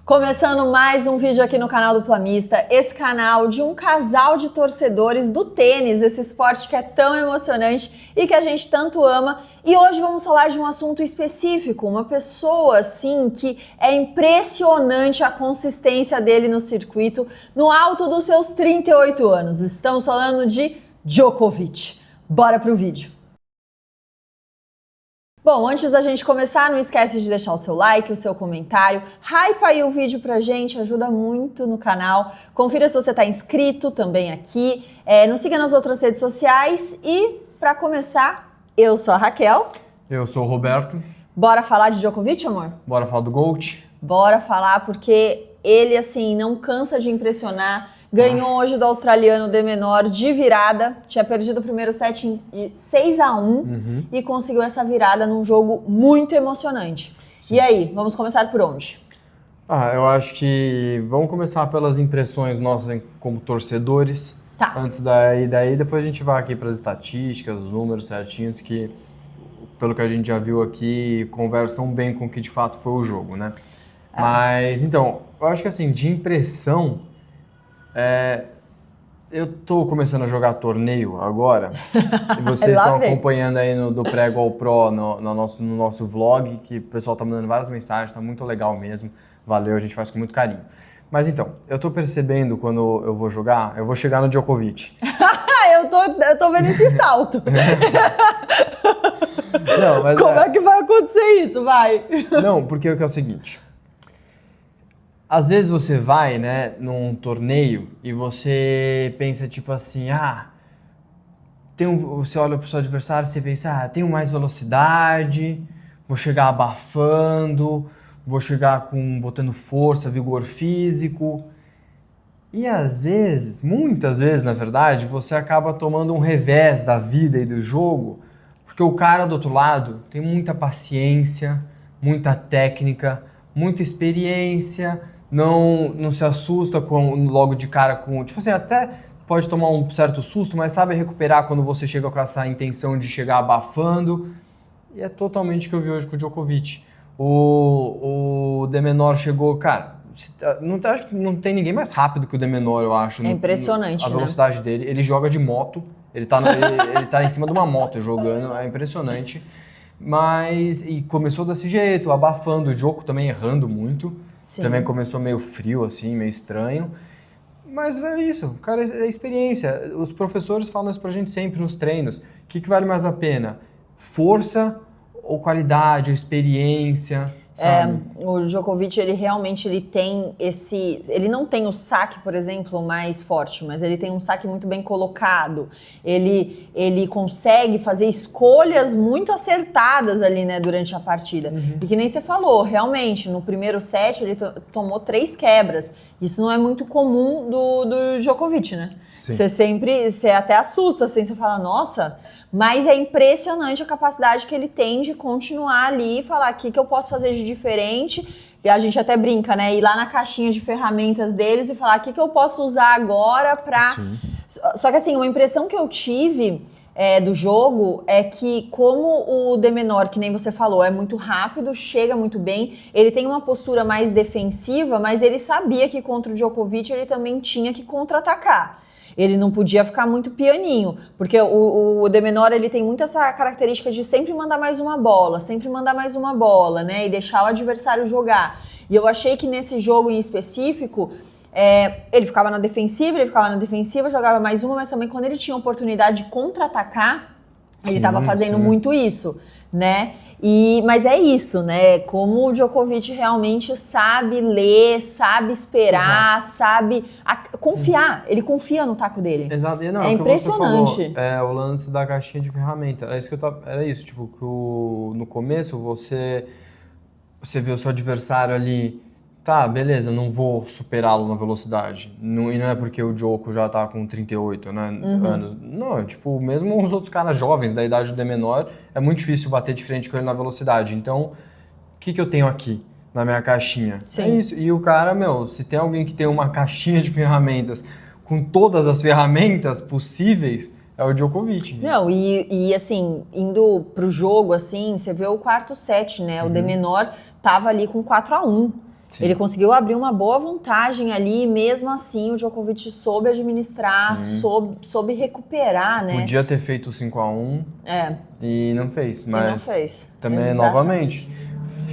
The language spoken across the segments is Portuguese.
Começando mais um vídeo aqui no canal do Plamista, esse canal de um casal de torcedores do tênis, esse esporte que é tão emocionante e que a gente tanto ama. E hoje vamos falar de um assunto específico, uma pessoa assim que é impressionante a consistência dele no circuito, no alto dos seus 38 anos. Estamos falando de Djokovic. Bora pro vídeo. Bom, antes da gente começar, não esquece de deixar o seu like, o seu comentário, hypa aí o vídeo pra gente, ajuda muito no canal. Confira se você tá inscrito também aqui, nos siga nas outras redes sociais e, pra começar, eu sou a Raquel. Eu sou o Roberto. Bora falar de Djokovic, amor? Bora falar do GOAT? Bora falar porque ele, assim, não cansa de impressionar. Ganhou hoje do australiano de menor de virada, tinha perdido o primeiro set em 6-1 e conseguiu essa virada num jogo muito emocionante. Sim. E aí, vamos começar por onde? Eu acho que vamos começar pelas impressões nossas como torcedores. Tá. Antes daí depois a gente vai aqui para as estatísticas, os números certinhos que, pelo que a gente já viu aqui, conversam bem com o que de fato foi o jogo, né? Mas, então, eu acho que assim, de impressão... eu tô começando a jogar torneio agora e vocês estão acompanhando aí do Prego ao Pro no nosso vlog, que o pessoal tá mandando várias mensagens, tá muito legal mesmo, valeu, a gente faz com muito carinho. Mas então, eu tô percebendo quando eu vou jogar, eu vou chegar no Djokovic. eu tô vendo esse salto. Não, mas como é que vai acontecer isso, vai? Não, porque é o seguinte... Às vezes você vai, né, num torneio e você pensa tipo assim, você olha pro seu adversário e você pensa, tenho mais velocidade, vou chegar abafando, vou chegar botando força, vigor físico. E às vezes, muitas vezes na verdade, você acaba tomando um revés da vida e do jogo, porque o cara do outro lado tem muita paciência, muita técnica, muita experiência, não se assusta logo de cara com... Tipo assim, até pode tomar um certo susto, mas sabe recuperar quando você chega com essa intenção de chegar abafando. E é totalmente o que eu vi hoje com o Djokovic. O de menor chegou... Cara, não tem ninguém mais rápido que o de menor, eu acho. É impressionante, a velocidade dele. Ele joga de moto. Ele tá em cima de uma moto jogando. É impressionante. E começou desse jeito, abafando. O Djoko também errando muito. Sim. Também começou meio frio, assim, meio estranho. Mas é isso, cara, é experiência. Os professores falam isso pra gente sempre nos treinos. O que vale mais a pena? Força ou qualidade, ou experiência? O Djokovic, ele realmente tem ele não tem o saque, por exemplo, mais forte, mas ele tem um saque muito bem colocado. Ele consegue fazer escolhas muito acertadas ali, né, durante a partida. E que nem você falou, realmente, no primeiro set ele tomou 3 quebras. Isso não é muito comum do Djokovic, né? Você até assusta, assim, você fala, nossa... Mas é impressionante a capacidade que ele tem de continuar ali e falar o que eu posso fazer de diferente. E a gente até brinca, né? Ir lá na caixinha de ferramentas deles e falar o que eu posso usar agora pra... Sim. Só que assim, uma impressão que eu tive do jogo é que como o de menor, que nem você falou, é muito rápido, chega muito bem, ele tem uma postura mais defensiva, mas ele sabia que contra o Djokovic ele também tinha que contra-atacar. Ele não podia ficar muito pianinho, porque o de menor ele tem muito essa característica de sempre mandar mais uma bola, né? E deixar o adversário jogar. E eu achei que nesse jogo em específico, ele ficava na defensiva, jogava mais uma, mas também quando ele tinha oportunidade de contra-atacar, ele estava fazendo muito isso, né? Mas é isso, né? Como o Djokovic realmente sabe ler, sabe esperar, sabe confiar. Ele confia no taco dele. Exato. Não, é impressionante. O lance da caixinha de ferramenta. Era isso, tipo, que no começo você vê o seu adversário ali, tá, beleza, não vou superá-lo na velocidade. E não é porque o Djoko já tá com 38 anos. Não, tipo, mesmo os outros caras jovens da idade do de menor, é muito difícil bater de frente com ele na velocidade. Então, o que eu tenho aqui na minha caixinha? Sim. É isso. E o cara, se tem alguém que tem uma caixinha de ferramentas com todas as ferramentas possíveis, é o Djokovic. Não, e assim, indo pro jogo, assim, você vê o quarto set, né? O de menor tava ali com 4-1. Sim. Ele conseguiu abrir uma boa vantagem ali, e mesmo assim o Djokovic soube administrar, soube recuperar, né? Podia ter feito o 5-1 e não fez, mas e não fez. Também, Exatamente. novamente,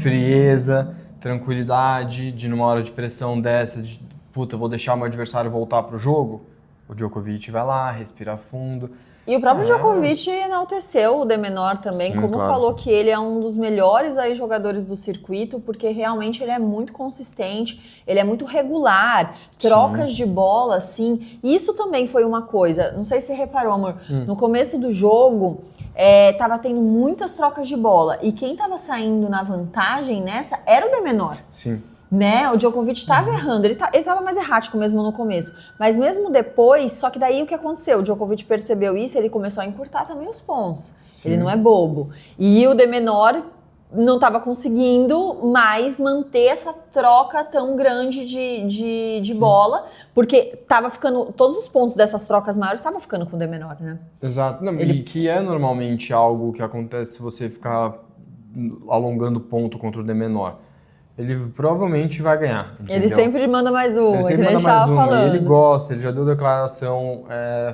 frieza, tranquilidade, de numa hora de pressão dessa, de puta, vou deixar o meu adversário voltar pro jogo, o Djokovic vai lá, respira fundo. E o próprio Djokovic enalteceu o de Menor também, Sim, como claro. falou que ele é um dos melhores aí jogadores do circuito, porque realmente ele é muito consistente, ele é muito regular, trocas de bola, assim. E isso também foi uma coisa, não sei se você reparou, amor, no começo do jogo, tava tendo muitas trocas de bola, e quem tava saindo na vantagem nessa era o de Menor. Sim. Né? O Djokovic estava errando, ele estava mais errático mesmo no começo, mas mesmo depois, só que daí o que aconteceu? O Djokovic percebeu isso e ele começou a encurtar também os pontos. Sim. Ele não é bobo. E o de Menor não estava conseguindo mais manter essa troca tão grande de bola, porque tava ficando, todos os pontos dessas trocas maiores estavam ficando com o de Menor, né? Exato, não, e que é normalmente algo que acontece se você ficar alongando ponto contra o de Menor. Ele provavelmente vai ganhar, entendeu? Ele sempre manda mais um, ele sempre manda mais um. Ele gosta, ele já deu declaração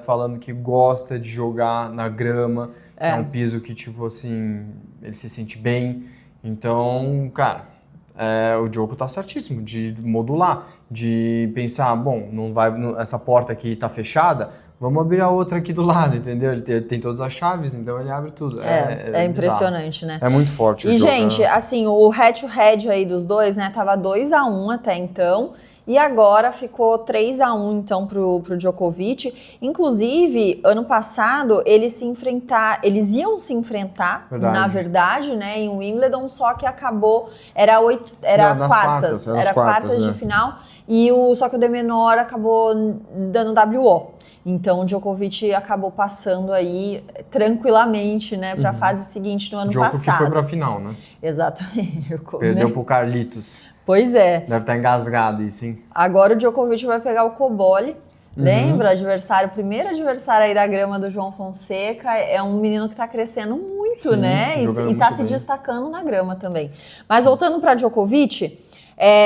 falando que gosta de jogar na grama, que é um piso que, tipo assim, ele se sente bem. Então, cara, o Djoko tá certíssimo de modular, de pensar, bom, essa porta aqui tá fechada, vamos abrir a outra aqui do lado, entendeu? Ele tem todas as chaves, então ele abre tudo. É impressionante, bizarro. né? É muito forte o E, jogo, gente, assim, o head-to-head aí dos dois, né, tava 2-1 até então, e agora ficou 3-1, então, pro Djokovic. Inclusive, ano passado, eles iam se enfrentar, na verdade, né, em Wimbledon, só que acabou, era quartas de final, só que o de Menor acabou dando WO. Então o Djokovic acabou passando aí tranquilamente, né, para a fase seguinte no ano passado. Que foi para a final, né? Exatamente. Perdeu pro Carlitos. Pois é. Deve estar engasgado isso, hein? Agora o Djokovic vai pegar o Cobolli. Lembra? Primeiro adversário aí da grama do João Fonseca. É um menino que está crescendo muito, né? E está se destacando na grama também. Mas voltando para Djokovic...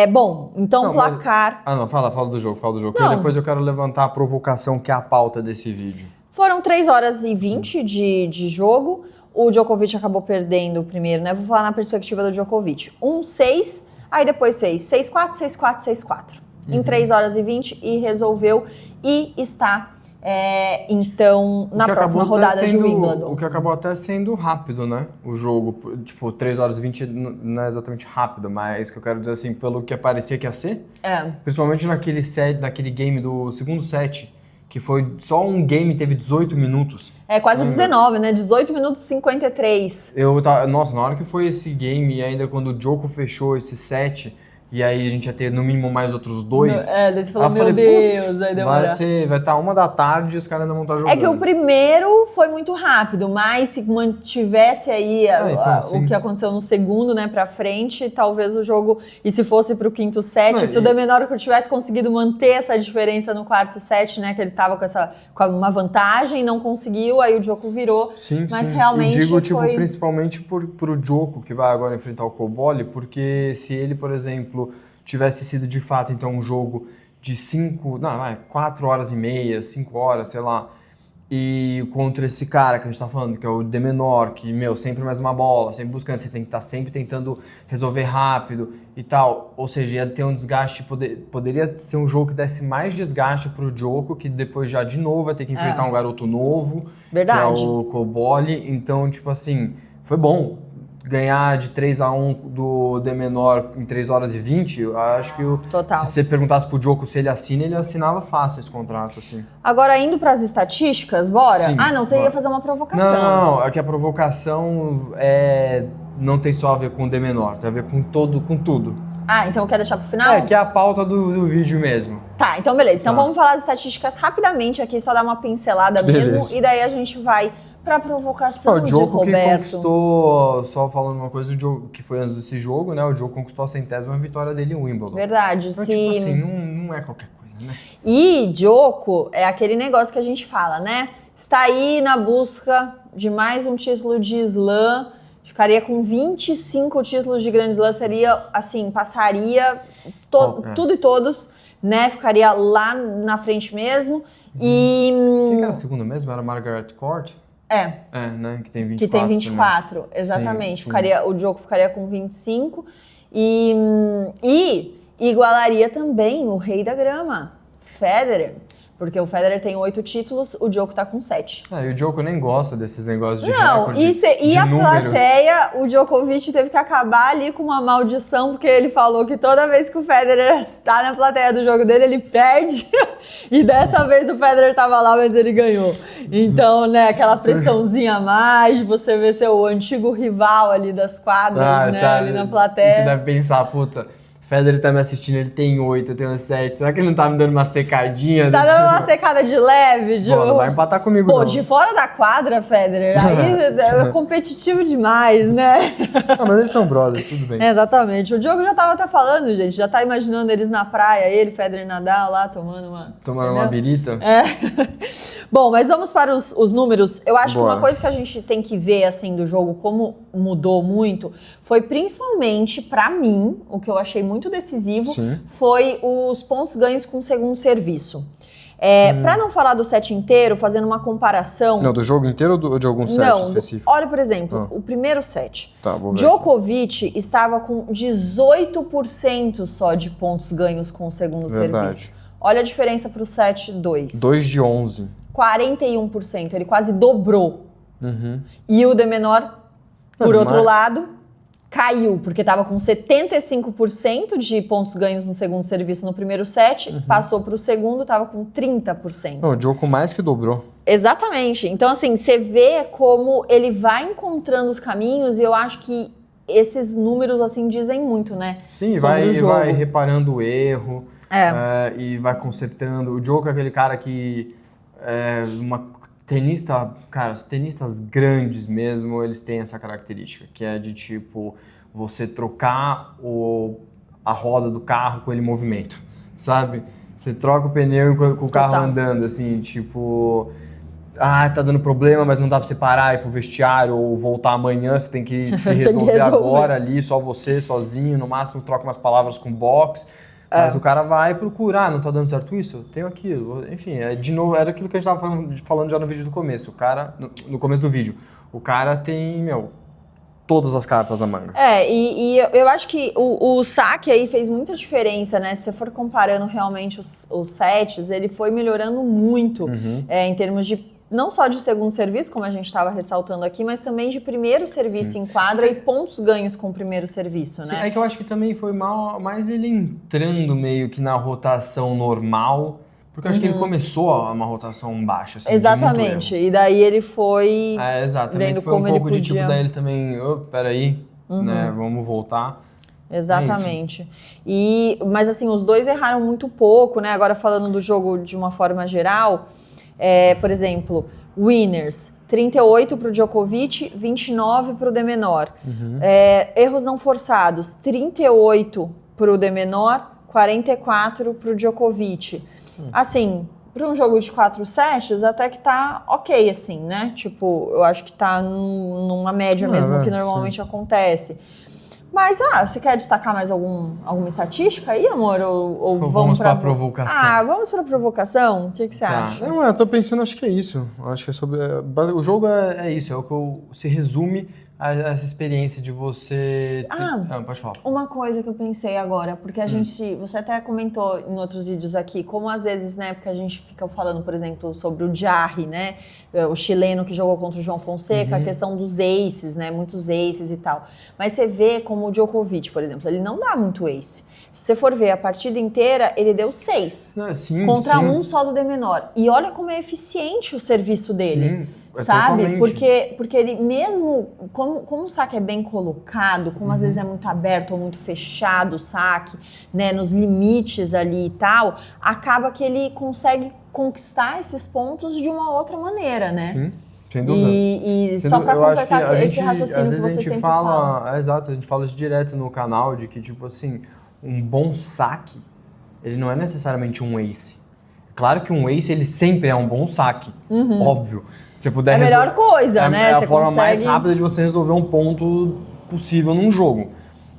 bom, então placar... Fala do jogo. Porque depois eu quero levantar a provocação que é a pauta desse vídeo. Foram 3h20 de jogo. O Djokovic acabou perdendo o primeiro, né? Vou falar na perspectiva do Djokovic. 1-6, aí depois fez 6-4, 6-4, 6-4. Em 3h20 e resolveu e está... então, na próxima rodada de Wimbledon. O que acabou até sendo rápido, né? O jogo, tipo, 3h20 não é exatamente rápido, mas que eu quero dizer assim, pelo que parecia que ia ser. Principalmente naquele game do segundo set, que foi só um game, teve 18 minutos. Quase 19, né? 18 minutos e 53. Nossa, na hora que foi esse game, e ainda quando o Djoko fechou esse set... E aí a gente ia ter no mínimo mais outros 2. Daí você falou, meu Deus, vai demorar. Vai estar 1h e os caras ainda vão estar jogando. É que o primeiro foi muito rápido, mas se mantivesse aí o que aconteceu no segundo, né, pra frente, talvez o jogo... E se fosse pro quinto set, se o de Menor tivesse conseguido manter essa diferença no quarto set, né, que ele tava com uma vantagem, não conseguiu, aí o Djoko virou. Sim, mas realmente e digo, principalmente pro Djoko, que vai agora enfrentar o Cobolli, porque se ele, por exemplo... tivesse sido de fato então um jogo de 4 horas e meia, 5 horas, sei lá, e contra esse cara que a gente tá falando, que é o de Menor, que, sempre mais uma bola, sempre buscando, você tem que estar sempre tentando resolver rápido e tal, ou seja, ia ter um desgaste, poderia ser um jogo que desse mais desgaste pro Djoko, que depois já de novo vai ter que enfrentar um garoto novo, verdade, que é o Cobolli, então, tipo assim, foi bom. Ganhar de 3-1 do de Menor em 3h20, eu acho que se você perguntasse pro Djoko se ele assina, ele assinava fácil esse contrato, assim. Agora, indo pras estatísticas, bora? Sim, você ia fazer uma provocação. Não, é que a provocação não tem só a ver com o de Menor, tem a ver com tudo. Então quer deixar pro final? Que é a pauta do vídeo mesmo. Tá, então beleza. Então vamos falar as estatísticas rapidamente aqui, só dar uma pincelada mesmo, e daí a gente vai... pra provocação de Roberto. O Djoko que conquistou, só falando uma coisa, o Djoko, que foi antes desse jogo, né? O Djoko conquistou a 100ª vitória dele em Wimbledon. Verdade, então, sim. Tipo assim, não é qualquer coisa, né? E Djoko é aquele negócio que a gente fala, né? Está aí na busca de mais um título de slam, ficaria com 25 títulos de Grand Slam, seria, assim, passaria tudo e todos, né? Ficaria lá na frente mesmo. E... Quem que era a segunda mesmo? Era Margaret Court? É, né? Que tem 24. que tem 24, exatamente. Sim. O Djoko ficaria com 25 e igualaria também o rei da grama, Federer. Porque o Federer tem 8 títulos, o Djoko tá com 7. E o Djoko nem gosta desses negócios de Não, recorde, e a números. plateia, o Djokovic teve que acabar ali com uma maldição, porque ele falou que toda vez que o Federer está na plateia do jogo dele, ele perde. E dessa vez o Federer tava lá, mas ele ganhou. Então, né, aquela pressãozinha a mais, de você ver seu antigo rival ali das quadras, né, ali na plateia. Você deve pensar, puta... Federer tá me assistindo, ele tem 8, eu tenho 7. Será que ele não tá me dando uma secadinha? Tá dando uma secada de leve? Pô, não vai empatar comigo, não. Pô, de fora da quadra, Federer, aí é competitivo demais, né? Mas eles são brothers, tudo bem. Exatamente. O Diogo já tava até falando, gente, já tá imaginando eles na praia, ele, Federer e Nadal lá, tomando uma birita? Bom, mas vamos para os números. Eu acho que uma coisa que a gente tem que ver, assim, do jogo, como mudou muito, foi principalmente, pra mim, o que eu achei muito decisivo, foi os pontos ganhos com o segundo serviço. Pra não falar do set inteiro, fazendo uma comparação... Não, do jogo inteiro ou de algum set específico? Olha, por exemplo, o primeiro set. Tá, vou ver. Djokovic estava com 18% só de pontos ganhos com o segundo serviço. Olha a diferença pro set 2. 2 de 11. 41%, ele quase dobrou. E o de menor, por outro lado, caiu, porque estava com 75% de pontos ganhos no segundo serviço no primeiro set, passou para o segundo, estava com 30%. Não, o Djoko mais que dobrou. Exatamente. Então, assim, você vê como ele vai encontrando os caminhos, e eu acho que esses números, assim, dizem muito, né? Sim, vai reparando o erro, e vai consertando. O Djoko é aquele cara que... os tenistas grandes mesmo, eles têm essa característica, que é de tipo, você trocar a roda do carro com ele em movimento, sabe? Você troca o pneu com o carro andando, assim, tipo... tá dando problema, mas não dá pra você parar e ir pro vestiário ou voltar amanhã, você tem que se resolver agora ali, só você, sozinho, no máximo troca umas palavras com o box... Mas o cara vai procurar, não tá dando certo isso? Eu tenho aquilo. Enfim, de novo, era aquilo que a gente tava falando já no vídeo do começo. O cara, no começo do vídeo, o cara tem, todas as cartas na manga. E eu acho que o saque aí fez muita diferença, né? Se você for comparando realmente os sets, ele foi melhorando muito em termos de não só de segundo serviço, como a gente estava ressaltando aqui, mas também de primeiro serviço em quadra e pontos ganhos com o primeiro serviço, né? É que eu acho que também foi mais ele entrando meio que na rotação normal, porque eu acho que ele começou uma rotação baixa, assim, exatamente, e daí ele foi exatamente, foi um pouco de tipo, daí ele também, peraí, né, vamos voltar. Exatamente. Mas assim, os dois erraram muito pouco, né? Agora falando do jogo de uma forma geral... por exemplo, winners, 38 para o Djokovic, 29 para o de menor. Erros não forçados, 38 para o de menor, 44 para o Djokovic. Assim, para um jogo de 4 sets, até que tá ok, assim, né? Tipo, eu acho que tá numa média mesmo que normalmente acontece. Mas, você quer destacar mais alguma estatística aí, amor? Ou vamos para a provocação? Vamos para a provocação? O que você acha? Não, eu tô pensando, acho que é isso. Acho que é sobre... o jogo é isso, é o que se resume a essa experiência de você... pode falar. Uma coisa que eu pensei agora, porque a gente... Você até comentou em outros vídeos aqui, como às vezes, né, porque a gente fica falando, por exemplo, sobre o Jarry, né? O chileno que jogou contra o João Fonseca, a questão dos aces, né? Muitos aces e tal. Mas você vê como o Djokovic, por exemplo, ele não dá muito ace. Se você for ver a partida inteira, ele deu 6 contra um só do de menor. E olha como é eficiente o serviço dele. Sabe? Porque ele mesmo, como o saque é bem colocado, como às vezes é muito aberto ou muito fechado o saque, né, nos limites ali e tal, acaba que ele consegue conquistar esses pontos de uma outra maneira, né? Sim. Sem dúvida. E só para completar esse raciocínio às vezes que você sempre fala. Exato, a gente fala isso direto no canal, de que, tipo assim, um bom saque, ele não é necessariamente um ace. Claro que um ace, ele sempre é um bom saque, óbvio. Se puder É a melhor coisa, né? É a Você forma mais consegue... rápida de você resolver um ponto possível num jogo.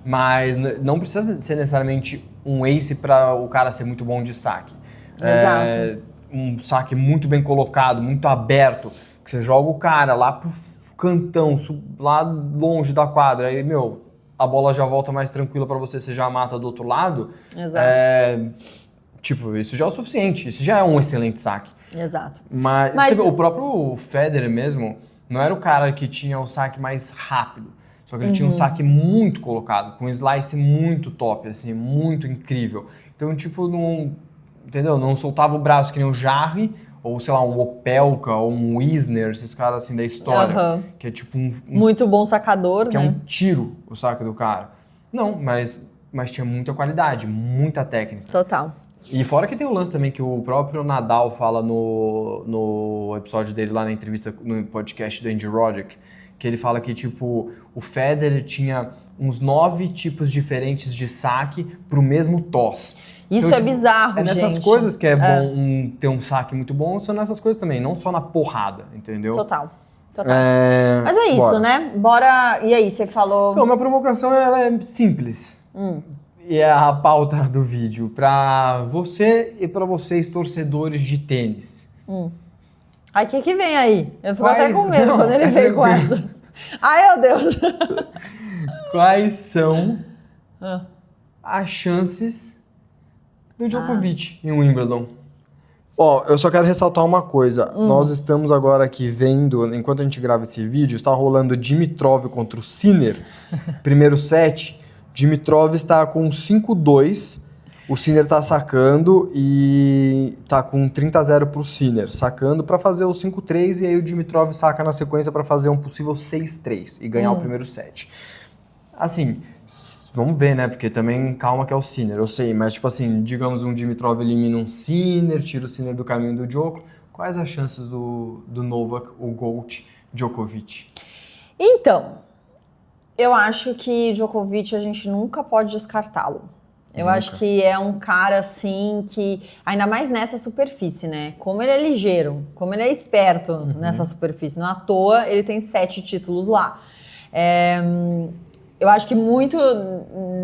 Mas não precisa ser necessariamente um ace para o cara ser muito bom de saque. Exato. Um saque muito bem colocado, muito aberto, que você joga o cara lá pro cantão, lá longe da quadra, aí, a bola já volta mais tranquila para você já mata do outro lado. Exato. Tipo, isso já é o suficiente, isso já é um excelente saque. Exato. Mas você vê, o próprio Federer mesmo não era o cara que tinha o saque mais rápido, só que ele tinha um saque muito colocado, com um slice muito top, assim, muito incrível. Então, tipo, entendeu? Não soltava o braço que nem o Jarry, ou sei lá, um Opelka, ou um Wisner, esses caras assim da história, que é tipo muito bom sacador, que né? é um tiro o saque do cara. Não, mas tinha muita qualidade, muita técnica. Total. E fora que tem o lance também que o próprio Nadal fala no episódio dele lá na entrevista, no podcast do Andy Roddick, que ele fala que, tipo, o Federer tinha uns 9 tipos diferentes de saque pro mesmo toss. Isso então, é bizarro, gente. É nessas gente. coisas que é bom ter um saque muito bom, são nessas coisas também, não só na porrada, entendeu? Total. Mas é isso, bora. né? Bora... E aí, você falou... Então, minha provocação ela é simples. E é a pauta do vídeo. Pra você e pra vocês, torcedores de tênis. Aí, o que vem aí? Eu fico até com medo quando ele vem com essas. Ai, meu Deus. Quais são as chances do Djokovic em Wimbledon? Ó, eu só quero ressaltar uma coisa. Nós estamos agora aqui vendo, enquanto a gente grava esse vídeo, está rolando Dimitrov contra o Sinner. Primeiro set, Dimitrov está com 5-2, o Sinner está sacando e está com 30-0 para o Sinner, sacando para fazer o 5-3 e aí o Dimitrov saca na sequência para fazer um possível 6-3 e ganhar o primeiro set. Assim, vamos ver, né? Porque também calma que é o Sinner, eu sei, mas tipo assim, digamos um Dimitrov elimina um Sinner, tira o Sinner do caminho do Djoko, quais as chances do Novak, o GOAT, Djokovic? Então, eu acho que Djokovic a gente nunca pode descartá-lo. Eu acho que é um cara, assim, que... Ainda mais nessa superfície, né? Como ele é ligeiro, como ele é esperto nessa superfície. Não à toa, ele tem 7 títulos lá. Eu acho que muito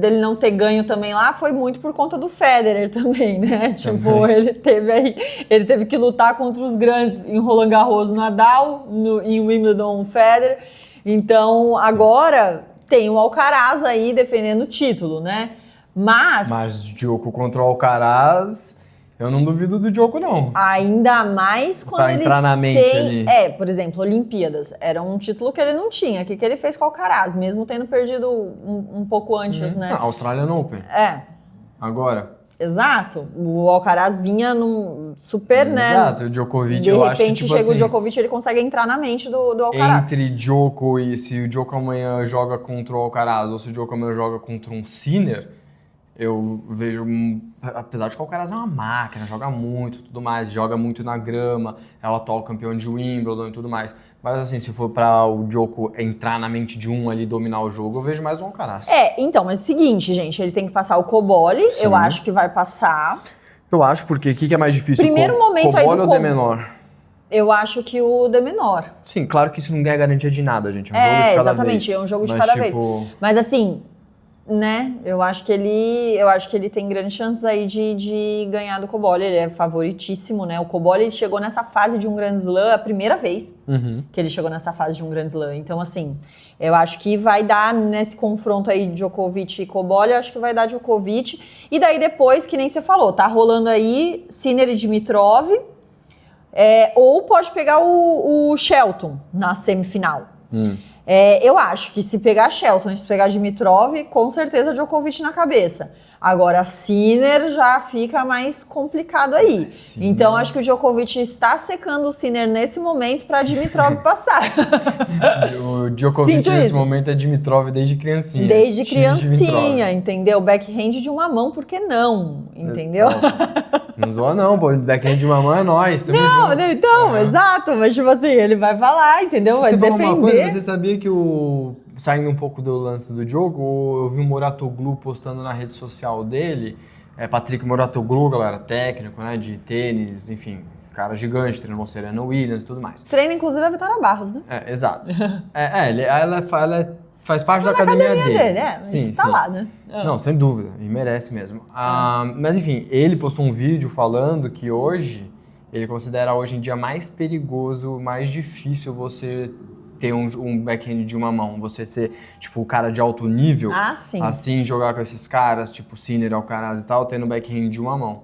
dele não ter ganho também lá foi muito por conta do Federer também, né? Tipo, ele teve que lutar contra os grandes em Roland Garros, Nadal, em Wimbledon, Federer. Então, agora tem o Alcaraz aí defendendo o título, né? Mas Djoko contra o Alcaraz, eu não duvido do Djoko, não. Ainda mais quando pra ele entrar na mente ali. Por exemplo, Olimpíadas. Era um título que ele não tinha. O que ele fez com o Alcaraz? Mesmo tendo perdido um pouco antes, né? Australian Open. Agora. Exato. O Alcaraz vinha num super, né? Exato. O Djokovic, de eu acho que, repente, tipo chega assim, o Djokovic, ele consegue entrar na mente do Alcaraz. Entre Djoko e se o Djoko amanhã joga contra o Alcaraz ou se o Djoko amanhã joga contra um Sinner, eu vejo, apesar de que o Alcaraz é uma máquina, joga muito, tudo mais, joga muito na grama, é o atual campeão de Wimbledon e tudo mais. Mas assim, se for para o Djoko entrar na mente de um ali, dominar o jogo, eu vejo mais o Alcaraz. Então, mas é o seguinte, gente, ele tem que passar o Cobolli, eu acho que vai passar. Eu acho, porque o que é mais difícil? Primeiro momento aí do Cobolli ou de menor? Eu acho que o de menor. Sim, claro que isso não é garantia de nada, gente. É um jogo de cada exatamente, vez. É um jogo de mas, cada tipo... vez. Mas assim, né? Eu acho que ele tem grandes chances aí de ganhar do Cobolli. Ele é favoritíssimo, né? O Cobolli chegou nessa fase de um Grand Slam a primeira vez que ele chegou nessa fase de um Grand Slam. Então, assim, eu acho que vai dar nesse confronto aí Djokovic e Cobolli, eu acho que vai dar Djokovic. E daí depois, que nem você falou, tá rolando aí Sinner e Dimitrov. Ou pode pegar o Shelton na semifinal. Eu acho que se pegar Shelton e se pegar Dimitrov, com certeza Djokovic na cabeça. Agora, Sinner já fica mais complicado aí. Então, acho que o Djokovic está secando o Sinner nesse momento para Dimitrov passar. O Djokovic nesse momento é Dimitrov desde criancinha. Desde criancinha, entendeu? Backhand de uma mão, por que não? Entendeu? Não zoa não, pô. Backhand de uma mão é nóis. Não, então, exato. Mas tipo assim, ele vai falar, entendeu? Vai defender. Uma coisa, você sabia que saindo um pouco do lance do jogo, eu vi o Mouratoglou postando na rede social dele Patrick Mouratoglou, galera, técnico, né, de tênis, enfim, cara gigante, treinou Serena Williams e tudo mais. Treina, inclusive, a Vitória Barros, né? Exato. Ela faz parte da academia dele. Mas sim, tá sim. lá, né? Não, sem dúvida, e merece mesmo. Mas enfim, ele postou um vídeo falando que hoje, ele considera hoje em dia mais perigoso, mais difícil você ter um backhand de uma mão. Você ser, tipo, o cara de alto nível, sim. assim, jogar com esses caras, tipo Sinner, Alcaraz e tal, tendo backhand de uma mão.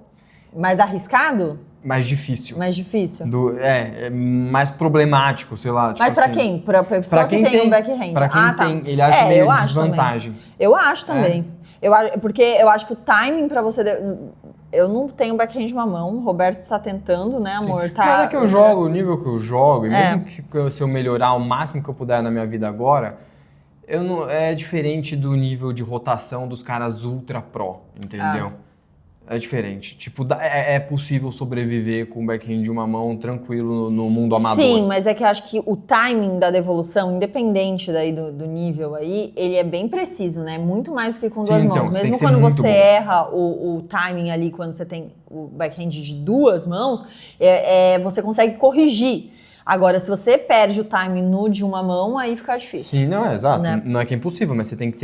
Mais arriscado? Mais difícil. Mais difícil. É mais problemático, sei lá. Tipo mas pra assim, quem? Pra pessoa que tem um backhand? Pra quem tem, ele acha meio desvantagem. Eu acho também. Porque eu acho que o timing pra você... Eu não tenho backhand de uma mão, o Roberto está tentando, né, amor? Sim. Mas é que eu jogo, o nível que eu jogo, e mesmo que se eu melhorar o máximo que eu puder na minha vida agora, é diferente do nível de rotação dos caras ultra pro, entendeu? É diferente. Tipo, é possível sobreviver com o backhand de uma mão tranquilo no mundo amador. Sim, mas é que eu acho que o timing da devolução, independente daí do nível aí, ele é bem preciso, né? Muito mais do que com duas mãos. Mesmo quando você erra o timing ali, quando você tem o backhand de duas mãos, você consegue corrigir. Agora, se você perde o timing no de uma mão, aí fica difícil. Sim, não é exato. Né? Não é que é impossível, mas você tem que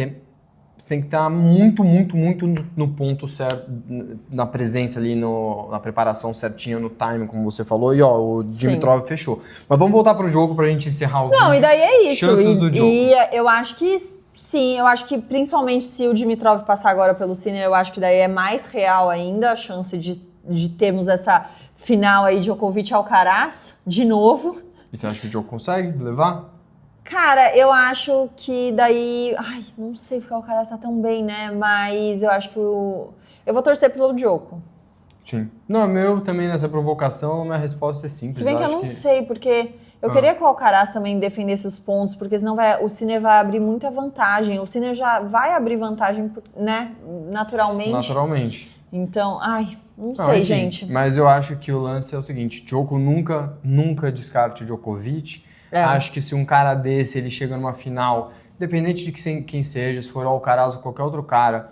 estar muito no ponto certo, na presença ali, na preparação certinha, no time, como você falou. E o Dimitrov fechou. Mas vamos voltar pro jogo pra gente encerrar o vídeo. Não, e daí é isso. Chances do jogo. E eu acho que sim, eu acho que principalmente se o Dimitrov passar agora pelo Sinner, eu acho que daí é mais real ainda a chance de termos essa final aí de Djokovic-Alcaraz de novo. E você acha que o jogo consegue levar? Cara, eu acho que daí... Ai, não sei porque o Alcaraz tá tão bem, né? Mas eu acho que eu vou torcer pelo Djoko. Sim. Não, meu também nessa provocação, minha resposta é simples. Se bem que eu não sei, porque eu queria que o Alcaraz também defendesse os pontos, porque senão o Sinner vai abrir muita vantagem. O Sinner já vai abrir vantagem, né? Naturalmente. Então, não sei, enfim, gente. Mas eu acho que o lance é o seguinte, Djoko nunca descarte o Djokovic. Acho que se um cara desse, ele chega numa final, independente de quem seja, se for o Alcaraz ou qualquer outro cara,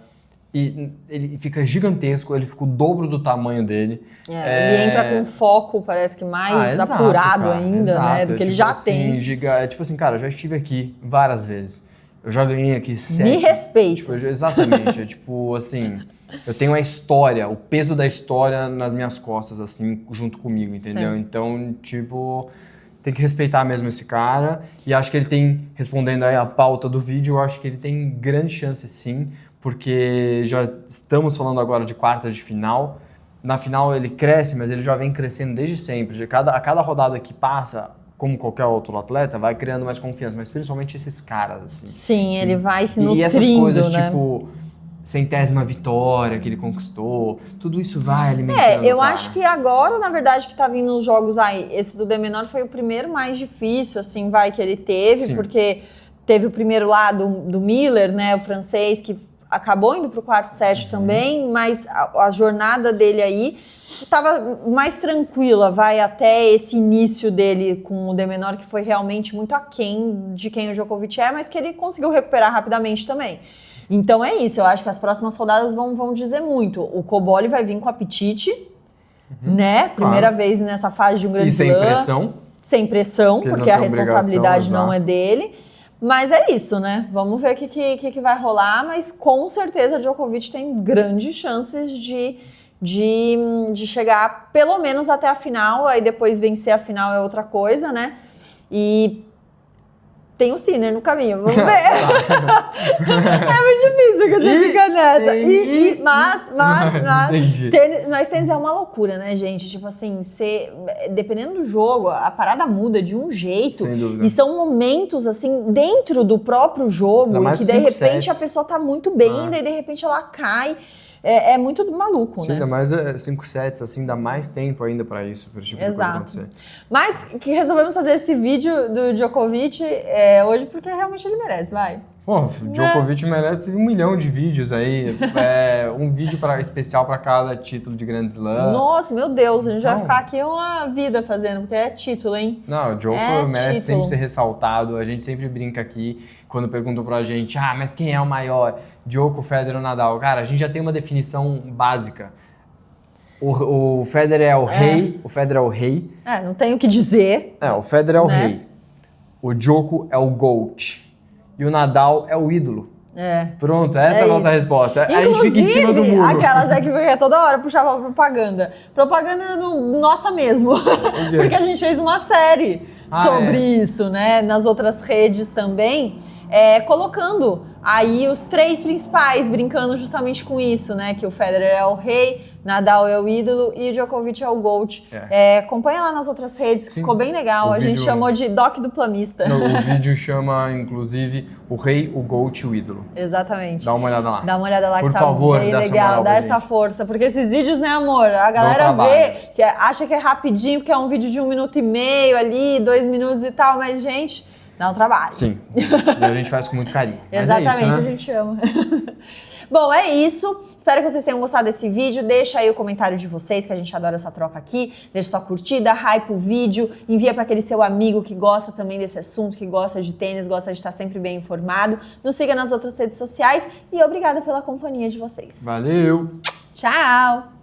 e ele fica gigantesco, ele fica o dobro do tamanho dele. Ele entra com foco, parece que mais apurado ainda, né, do que ele já tem. Tipo assim, cara, eu já estive aqui várias vezes. Eu já ganhei aqui 7. Me respeita. Tipo, exatamente. Tipo assim, eu tenho a história, o peso da história nas minhas costas, assim, junto comigo, entendeu? Sim. Então, tipo... Tem que respeitar mesmo esse cara, e acho que ele tem, respondendo aí a pauta do vídeo, eu acho que ele tem grande chance sim, porque já estamos falando agora de quartas de final. Na final ele cresce, mas ele já vem crescendo desde sempre. A cada rodada que passa, como qualquer outro atleta, vai criando mais confiança, mas principalmente esses caras, assim. Sim, ele vai se nutrindo, e essas coisas, né? tipo... 100ª vitória que ele conquistou, tudo isso vai alimentando. Eu acho que agora, na verdade, que tá vindo os jogos aí, esse do de menor foi o primeiro mais difícil, assim, que ele teve, sim, porque teve o primeiro lá do Miller, né, o francês, que acabou indo pro quarto set também, mas a jornada dele aí estava mais tranquila, até esse início dele com o de menor, que foi realmente muito aquém de quem o Djokovic é, mas que ele conseguiu recuperar rapidamente também. Então é isso, eu acho que as próximas rodadas vão dizer muito. O Cobolli vai vir com apetite, né? Primeira vez nessa fase de um grande slam. E sem pressão. Sem pressão, porque a responsabilidade não é dele. Mas é isso, né? Vamos ver o que vai rolar, mas com certeza Djokovic tem grandes chances de chegar pelo menos até a final, aí depois vencer a final é outra coisa, né? E tem o Sinner no caminho, vamos ver. É muito difícil que você fica nessa. Mas tênis é uma loucura, né, gente? Tipo assim, dependendo do jogo, a parada muda de um jeito. Sem dúvida. E são momentos, assim, dentro do próprio jogo, em que de repente a pessoa tá muito bem, daí de repente ela cai. É muito maluco, sim, né? Ainda mais 5 sets, assim, dá mais tempo ainda pra isso, pra esse tipo de coisa acontecer. Mas que resolvemos fazer esse vídeo do Djokovic hoje porque realmente ele merece, vai. Pô, Djokovic merece 1 milhão de vídeos aí. Um vídeo especial para cada título de Grand Slam. Nossa, meu Deus, a gente vai ficar aqui uma vida fazendo, porque é título, hein? Não, o Djokovic merece sempre ser ressaltado. A gente sempre brinca aqui, quando perguntam pra gente, mas quem é o maior? Djokovic, Federer ou Nadal? Cara, a gente já tem uma definição básica. O Federer é o rei. O Federer é o rei. Não tenho o que dizer. O Federer é o rei. O Djokovic é o GOAT. E o Nadal é o ídolo. Pronto, essa é a nossa resposta. Inclusive, a gente fica em cima do muro. Aquelas que toda hora puxava propaganda. Propaganda nossa mesmo. Porque a gente fez uma série sobre isso, né? Nas outras redes também. Colocando aí os 3 principais, brincando justamente com isso, né? Que o Federer é o rei, Nadal é o ídolo e o Djokovic é o GOAT. Acompanha lá nas outras redes, que ficou bem legal. A gente chamou de Doc do Planista. O vídeo chama, inclusive, o rei, o GOAT e o ídolo. Exatamente. Dá uma olhada lá. Dá uma olhada lá, por que tá favor, bem legal. Dá essa força. Porque esses vídeos, né, amor? A galera vê, acha que é rapidinho, porque é um vídeo de 1 minuto e meio ali, 2 minutos e tal, mas, gente, dá um trabalho. Sim. E a gente faz com muito carinho. Exatamente, é isso, né? A gente ama. Bom, é isso. Espero que vocês tenham gostado desse vídeo. Deixa aí o comentário de vocês, que a gente adora essa troca aqui. Deixa sua curtida, hype o vídeo, envia para aquele seu amigo que gosta também desse assunto, que gosta de tênis, gosta de estar sempre bem informado. Nos siga nas outras redes sociais e obrigada pela companhia de vocês. Valeu! Tchau!